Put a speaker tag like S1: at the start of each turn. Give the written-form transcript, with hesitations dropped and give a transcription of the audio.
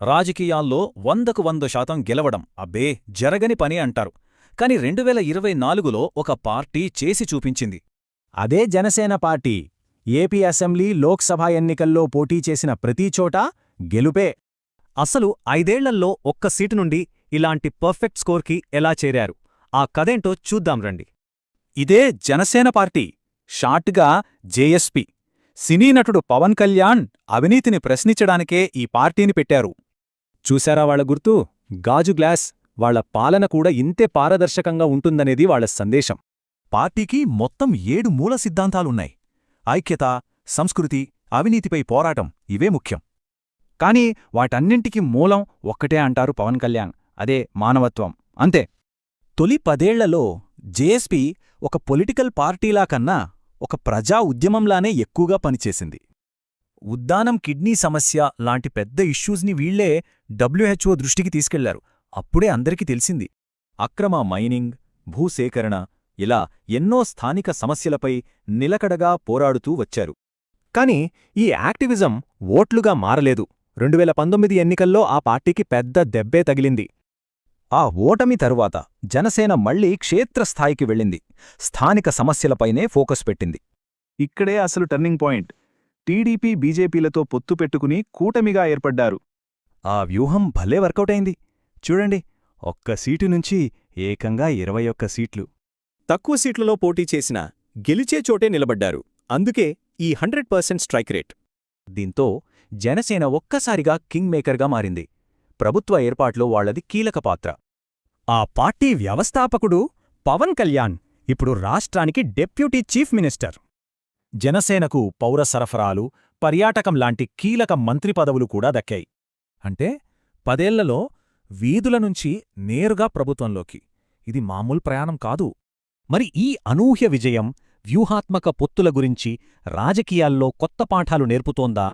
S1: రాజకీయాల్లో 100% గెలవడం అబ్బే జరగని పని అంటారు. కాని 2024లో ఒక పార్టీ చేసి చూపించింది.
S2: అదే Janasena party. AP assembly, Lok Sabha ఎన్నికల్లో పోటీ చేసిన ప్రతి చోటా గెలుపే.
S3: అసలు 5 ఏళ్లలో ఒక్క సీటు నుండి ఇలాంటి పర్ఫెక్ట్ స్కోర్కి ఎలా చేరారు? ఆ కథేంటో చూద్దాం రండి.
S2: ఇదే జనసేన పార్టీ, షార్ట్గా జేఎస్పీ. సినీ నటుడు పవన్ కళ్యాణ్ అవినీతిని ప్రశ్నించడానికే ఈ పార్టీని పెట్టారు. చూశారా వాళ్ల గుర్తు? గాజు గ్లాస్. వాళ్ల పాలన కూడా ఇంతే పారదర్శకంగా ఉంటుందనేది వాళ్ల సందేశం.
S4: పార్టీకి మొత్తం 7 మూల సిద్ధాంతాలున్నాయి. ఐక్యత, సంస్కృతి, అవినీతిపై పోరాటం ఇవే ముఖ్యం.
S2: కాని వాటన్నింటికీ మూలం ఒక్కటే అంటారు పవన్ కళ్యాణ్, అదే మానవత్వం. అంతే. తొలి 10 ఏళ్లలో జేఎస్పీ ఒక పొలిటికల్ పార్టీలా కన్నా ఒక ప్రజా ఉద్యమంలానే ఎక్కువగా పనిచేసింది. ఉద్దానం కిడ్నీ సమస్య లాంటి పెద్ద ఇష్యూస్ని వీళ్లే WHO దృష్టికి తీసుకెళ్లారు. అప్పుడే అందరికీ తెలిసింది. అక్రమ మైనింగ్, భూసేకరణ ఇలా ఎన్నో స్థానిక సమస్యలపై నిలకడగా పోరాడుతూ వచ్చారు. కాని ఈ యాక్టివిజం ఓట్లుగా మారలేదు. 2019 ఎన్నికల్లో ఆ పార్టీకి పెద్ద దెబ్బే తగిలింది. ఆ ఓటమి తరువాత జనసేన మళ్లీ క్షేత్రస్థాయికి వెళ్ళింది. స్థానిక సమస్యలపైనే ఫోకస్ పెట్టింది.
S5: ఇక్కడే అసలు టర్నింగ్ పాయింట్. టీడీపీ, బీజేపీలతో పొత్తు పెట్టుకుని కూటమిగా ఏర్పడ్డారు.
S2: ఆ వ్యూహం భలే వర్కౌటైంది. చూడండి, 1 సీటు నుంచి ఏకంగా 21 సీట్లు.
S3: తక్కువ సీట్లలో పోటీ చేసినా గెలిచే చోటే నిలబడ్డారు. అందుకే ఈ 100% స్ట్రైక్ రేట్.
S2: దీంతో జనసేన ఒక్కసారిగా కింగ్ మేకర్గా మారింది. ప్రభుత్వ ఏర్పాట్లో వాళ్లది కీలక పాత్ర. ఆ పార్టీ వ్యవస్థాపకుడు పవన్ కళ్యాణ్ ఇప్పుడు రాష్ట్రానికి డెప్యూటీ చీఫ్ మినిస్టర్. జనసేనకు పౌర సరఫరాలు, పర్యాటకం లాంటి కీలక మంత్రి పదవులు కూడా దక్కాయి.
S1: అంటే 10 ఏళ్లలో వీధుల నుంచి నేరుగా ప్రభుత్వంలోకి. ఇది మామూలు ప్రయాణం కాదు.
S3: మరి ఈ అనూహ్య విజయం వ్యూహాత్మక పొత్తుల గురించి రాజకీయాల్లో కొత్త పాఠాలు నేర్పుతోందా?